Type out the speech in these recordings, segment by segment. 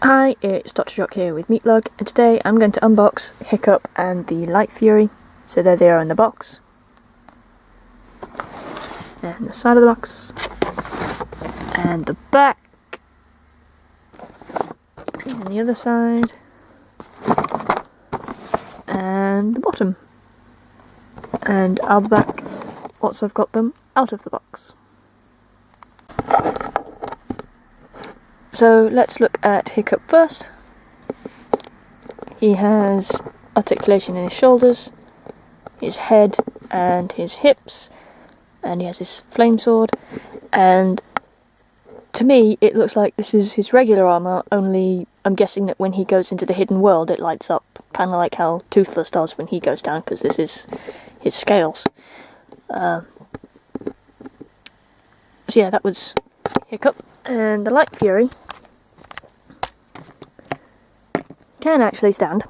Hi, it's Doctorjock here with Meatlug, and today I'm going to unbox Hiccup and the Light Fury. So there they are in the box. And the side of the box. And the back. And the other side. And the bottom. And I'll be back once I've got them out of the box. So let's look at Hiccup first. He has articulation in his shoulders, his head and his hips, and he has his flame sword, and to me it looks like this is his regular armour, only I'm guessing that when he goes into the hidden world it lights up, kind of like how Toothless does when he goes down, because this is his scales. So yeah, that was Hiccup. And the Light Fury can actually stand.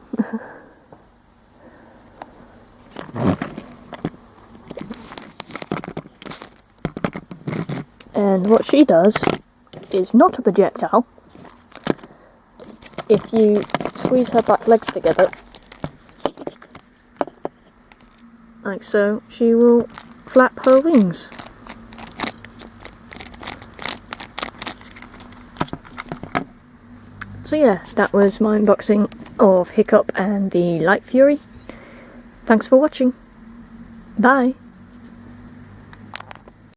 And what she does is not a projectile. If you squeeze her back legs together, like so, she will flap her wings. So yeah, that was my unboxing of Hiccup and the Light Fury. Thanks for watching. Bye!